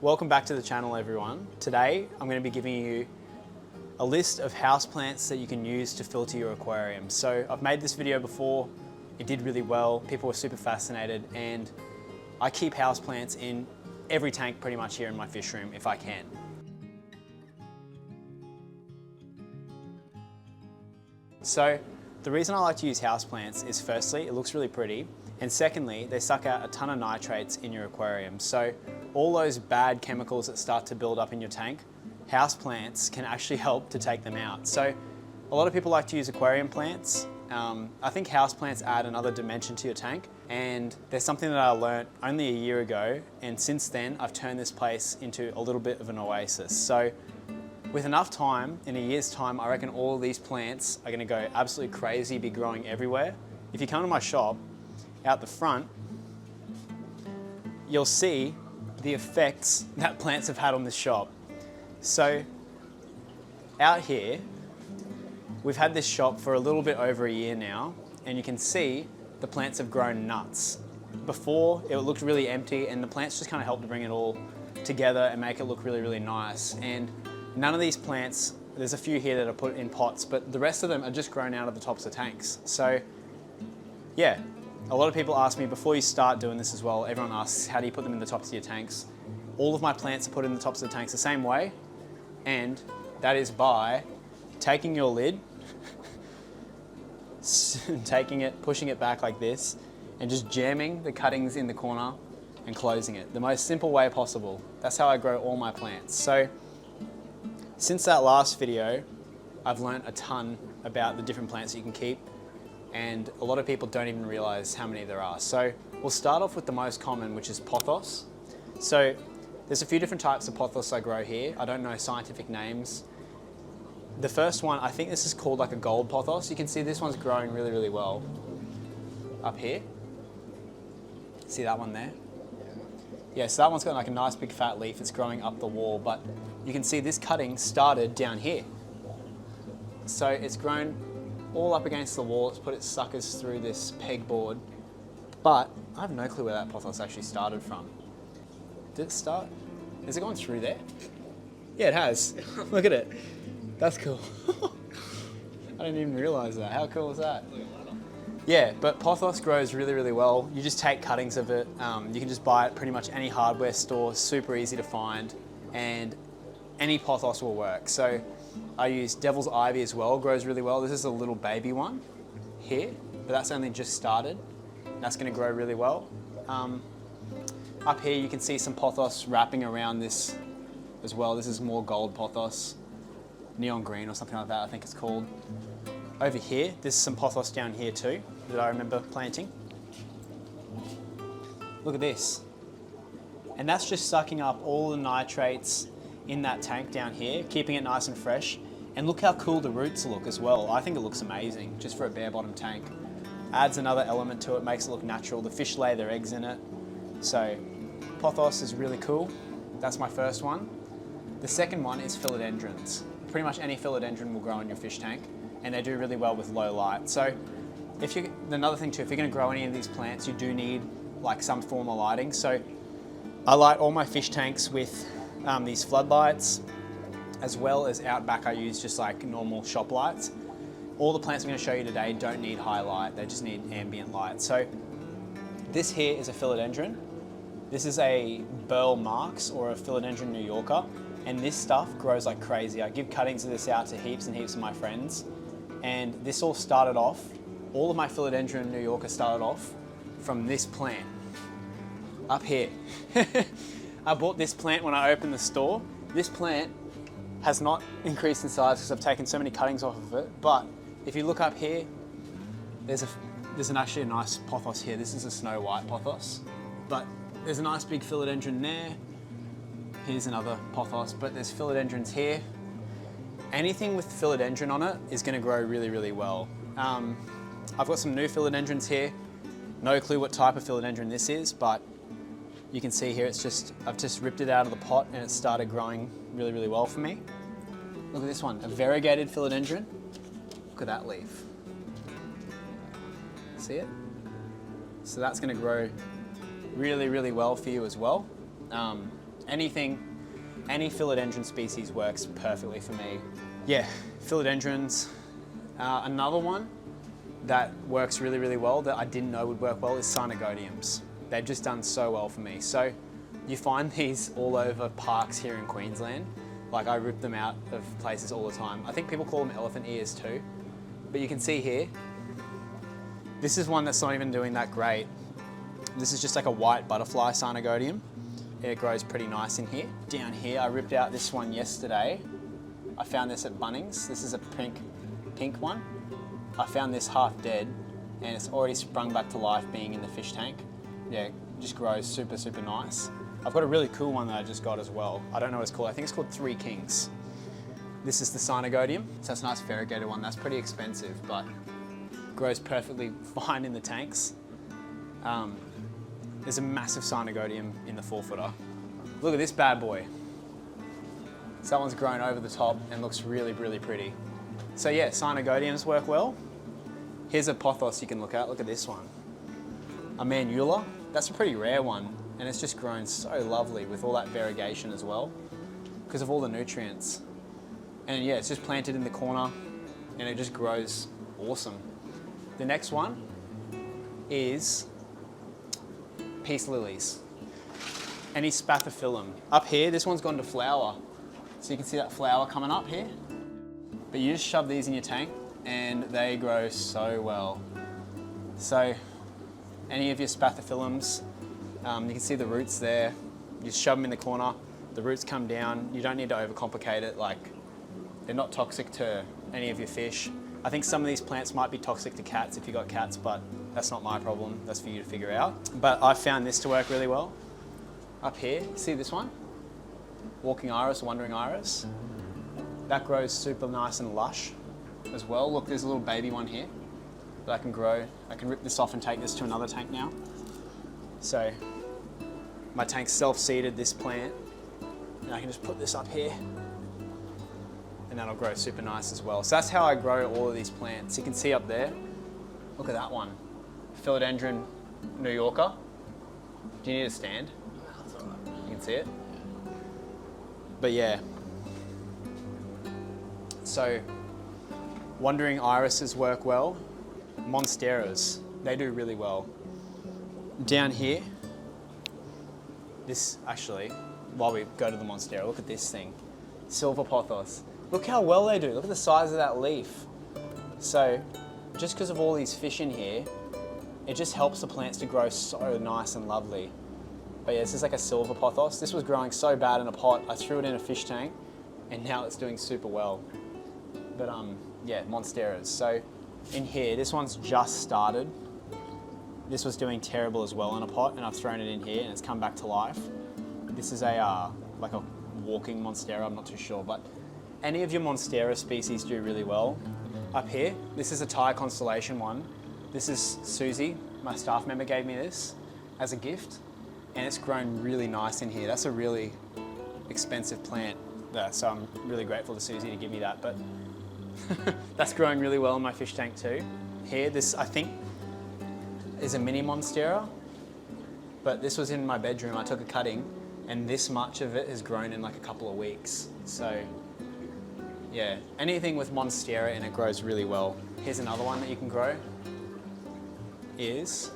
Welcome back to the channel, everyone. Today I'm going to be giving you a list of houseplants that you can use to filter your aquarium. So I've made this video before, it did really well, people were super fascinated, and I keep houseplants in every tank pretty much here in my fish room if I can. So the reason I like to use houseplants is firstly, it looks really pretty, and secondly, they suck out a ton of nitrates in your aquarium. So all those bad chemicals that start to build up in your tank, houseplants can actually help to take them out. So a lot of people like to use aquarium plants. I think houseplants add another dimension to your tank, and there's something that I learned only a year ago, and since then I've turned this place into a little bit of an oasis. So with enough time, in a year's time, I reckon all of these plants are going to go absolutely crazy, be growing everywhere. If you come to my shop, out the front, you'll see the effects that plants have had on this shop. So out here, we've had this shop for a little bit over a year now, and you can see the plants have grown nuts. Before, it looked really empty, and the plants just kind of helped to bring it all together and make it look really, really nice. And none of these plants, there's a few here that are put in pots, but the rest of them are just grown out of the tops of tanks. So yeah, a lot of people ask me before you start doing this as well, everyone asks, how do you put them in the tops of your tanks? All of my plants are put in the tops of the tanks the same way, and that is by taking your lid, taking it, pushing it back like this, and just jamming the cuttings in the corner and closing it. The most simple way possible. That's how I grow all my plants. So since that last video, I've learned a ton about the different plants that you can keep, and a lot of people don't even realize how many there are. So we'll start off with the most common, which is pothos. So there's a few different types of pothos I grow here. I don't know scientific names. The first one, I think this is called like a gold pothos. You can see this one's growing really, really well. Up here. See that one there? Yeah, so that one's got like a nice big fat leaf. It's growing up the wall, but you can see this cutting started down here. So it's grown all up against the wall. It's put its suckers through this pegboard, but I have no clue where that pothos actually started from. Did it start? Has it gone through there? Yeah, it has. Look at it. That's cool. I didn't even realize that. How cool is that? Yeah, but pothos grows really, really well. You just take cuttings of it. You can just buy it pretty much any hardware store, super easy to find, and any pothos will work. So I use Devil's Ivy as well, grows really well. This is a little baby one here, but that's only just started. That's gonna grow really well. Up here you can see some pothos wrapping around this as well. This is more gold pothos, neon green or something like that I think it's called. Over here, there's some pothos down here too that I remember planting. Look at this. And that's just sucking up all the nitrates in that tank down here, keeping it nice and fresh. And look how cool the roots look as well. I think it looks amazing just for a bare bottom tank. Adds another element to it, makes it look natural. The fish lay their eggs in it. So pothos is really cool. That's my first one. The second one is philodendrons. Pretty much any philodendron will grow in your fish tank, and they do really well with low light. So another thing too, if you're gonna grow any of these plants, you do need like some form of lighting. So I light all my fish tanks with these floodlights, as well as out back I use just like normal shop lights. All the plants I'm going to show you today don't need high light, they just need ambient light. So this here is a philodendron. This is a Burl Marx or a Philodendron New Yorker, and this stuff grows like crazy. I give cuttings of this out to heaps and heaps of my friends, and this all started off, all of my Philodendron New Yorker started off from this plant up here. I bought this plant when I opened the store. This plant has not increased in size because I've taken so many cuttings off of it, but if you look up here, there's actually a nice pothos here. This is a snow white pothos, but there's a nice big philodendron there. Here's another pothos, but there's philodendrons here. Anything with philodendron on it is gonna grow really, really well. I've got some new philodendrons here. No clue what type of philodendron this is, but you can see here, I've just ripped it out of the pot and it started growing really, really well for me. Look at this one, a variegated philodendron. Look at that leaf. See it? So that's gonna grow really, really well for you as well. any philodendron species works perfectly for me. Yeah, philodendrons. Another one that works really, really well that I didn't know would work well is Cynogodiums. They've just done so well for me. So you find these all over parks here in Queensland. Like I rip them out of places all the time. I think people call them elephant ears too. But you can see here, this is one that's not even doing that great. This is just like a white butterfly Cynogodium. It grows pretty nice in here. Down here, I ripped out this one yesterday. I found this at Bunnings. This is a pink one. I found this half dead and it's already sprung back to life being in the fish tank. Yeah, it just grows super, super nice. I've got a really cool one that I just got as well. I don't know what it's called. I think it's called Three Kings. This is the Cynogodium. So that's a nice variegated one. That's pretty expensive, but grows perfectly fine in the tanks. There's a massive Cynogodium in the 4-footer. Look at this bad boy. So that one's grown over the top and looks really, really pretty. So yeah, Cynogodiums work well. Here's a pothos you can look at. Look at this one. A Manula. That's a pretty rare one. And it's just grown so lovely with all that variegation as well because of all the nutrients. And yeah, it's just planted in the corner and it just grows awesome. The next one is peace lilies. Any Spathiphyllum. Up here, this one's gone to flower. So you can see that flower coming up here. But you just shove these in your tank and they grow so well. So any of your Spathiphyllums, you can see the roots there. You just shove them in the corner, the roots come down. You don't need to overcomplicate it. Like, they're not toxic to any of your fish. I think some of these plants might be toxic to cats if you've got cats, but that's not my problem. That's for you to figure out. But I found this to work really well. Up here, see this one? Walking iris, wandering iris. That grows super nice and lush as well. Look, there's a little baby one here that I can grow. I can rip this off and take this to another tank now. So my tank self-seeded this plant and I can just put this up here and that'll grow super nice as well. So that's how I grow all of these plants. You can see up there, look at that one. Philodendron New Yorker. Do you need a stand? That's all right. You can see it? But yeah. So wandering irises work well. Monsteras, they do really well. Down here, this actually, while we go to the Monstera, look at this thing. Silver pothos. Look how well they do. Look at the size of that leaf. So just because of all these fish in here, it just helps the plants to grow so nice and lovely. But yeah, this is like a silver pothos. This was growing so bad in a pot, I threw it in a fish tank and now it's doing super well. But yeah, Monsteras. So in here, this one's just started. This was doing terrible as well in a pot and I've thrown it in here and it's come back to life. This is a like a walking Monstera, I'm not too sure, but any of your Monstera species do really well. Up here, this is a Thai constellation one. This is Susie, my staff member gave me this as a gift and it's grown really nice in here. That's a really expensive plant there, so I'm really grateful to Susie to give me that, but that's growing really well in my fish tank too. Here, this I think is a mini Monstera, but this was in my bedroom. I took a cutting and this much of it has grown in like a couple of weeks. So yeah, anything with Monstera in it grows really well. Here's another one that you can grow is,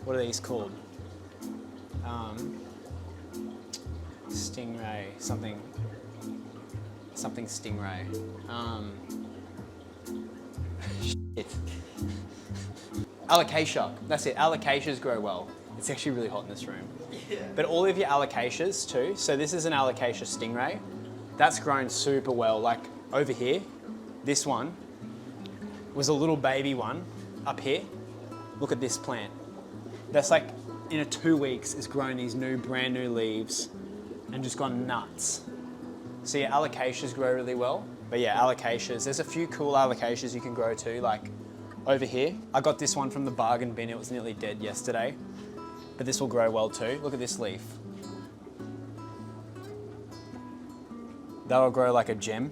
what are these called? Stingray, something stingray. Shit. Alocasia, that's it. Alocasias grow well. It's actually really hot in this room. Yeah. But all of your alocasias too, so this is an alocasia stingray. That's grown super well. Like over here, this one was a little baby one up here. Look at this plant. That's like, in 2 weeks, it's grown these brand new leaves and just gone nuts. So yeah, alocasias grow really well. But yeah, alocasias, there's a few cool alocasias you can grow too, like over here. I got this one from the bargain bin. It was nearly dead yesterday, but this will grow well too. Look at this leaf. That'll grow like a gem.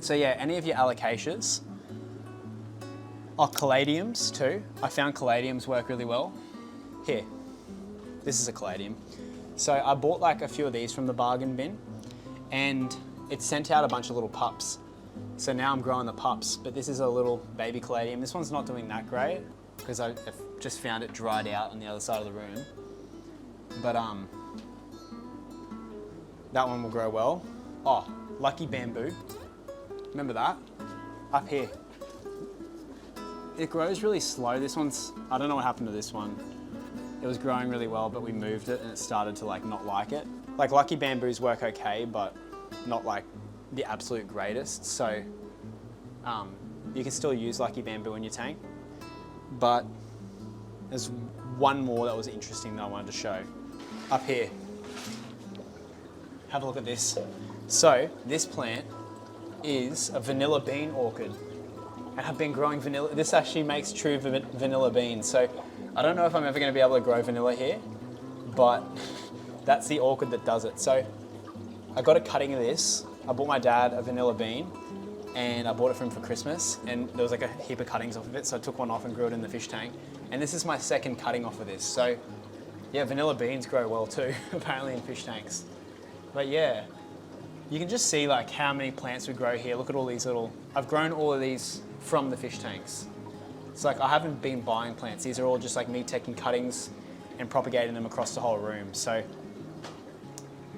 So yeah, any of your alocasias. Oh, caladiums too. I found caladiums work really well. Here, this is a caladium. So I bought like a few of these from the bargain bin, and it sent out a bunch of little pups. So now I'm growing the pups, but this is a little baby caladium. This one's not doing that great because I've just found it dried out on the other side of the room. But that one will grow well. Oh, Lucky Bamboo. Remember that? Up here. It grows really slow. This one's, I don't know what happened to this one. It was growing really well, but we moved it and it started to like not like it. Like Lucky Bamboos work okay, but not like the absolute greatest. So you can still use Lucky Bamboo in your tank. But there's one more that was interesting that I wanted to show. Up here. Have a look at this. So this plant is a vanilla bean orchid. And I've been growing vanilla. This actually makes true vanilla beans. So I don't know if I'm ever going to be able to grow vanilla here, but that's the orchid that does it. So I got a cutting of this. I bought my dad a vanilla bean and I bought it for him for Christmas, and there was like a heap of cuttings off of it. So I took one off and grew it in the fish tank. And this is my second cutting off of this. So yeah, vanilla beans grow well too, apparently in fish tanks. But yeah, you can just see like how many plants we grow here. Look at all these little, I've grown all of these from the fish tanks. It's like I haven't been buying plants. These are all just like me taking cuttings and propagating them across the whole room. So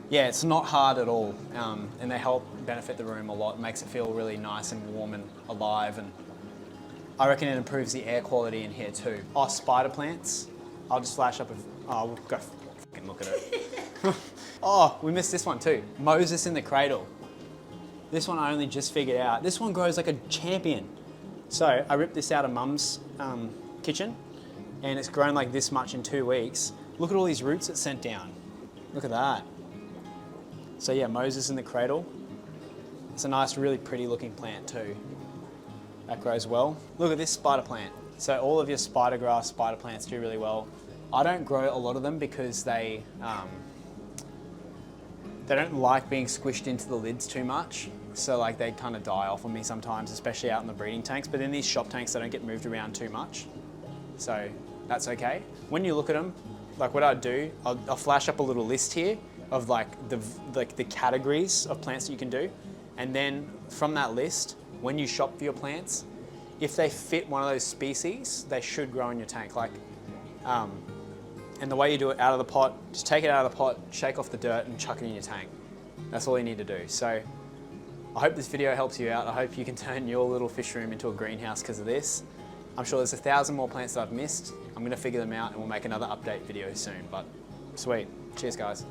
yeah, it's not hard at all. And they help benefit the room a lot. It makes it feel really nice and warm and alive. And I reckon it improves the air quality in here too. Oh, spider plants. I'll just flash up oh, we'll go fucking look at it. Oh, we missed this one too. Moses in the cradle. This one I only just figured out. This one grows like a champion. So I ripped this out of Mum's kitchen and it's grown like this much in 2 weeks. Look at all these roots it sent down. Look at that. So yeah, Moses in the cradle. It's a nice, really pretty looking plant too. That grows well. Look at this spider plant. So all of your spider grass, spider plants do really well. I don't grow a lot of them because they don't like being squished into the lids too much. So like they kind of die off on me sometimes, especially out in the breeding tanks. But in these shop tanks, they don't get moved around too much. So that's okay. When you look at them, like what I'd do, I'll flash up a little list here of like the categories of plants that you can do. And then from that list, when you shop for your plants, if they fit one of those species, they should grow in your tank. Like, and the way you do it out of the pot, just take it out of the pot, shake off the dirt and chuck it in your tank. That's all you need to do. So I hope this video helps you out. I hope you can turn your little fish room into a greenhouse because of this. I'm sure there's 1,000 more plants that I've missed. I'm gonna figure them out and we'll make another update video soon, but sweet. Cheers guys.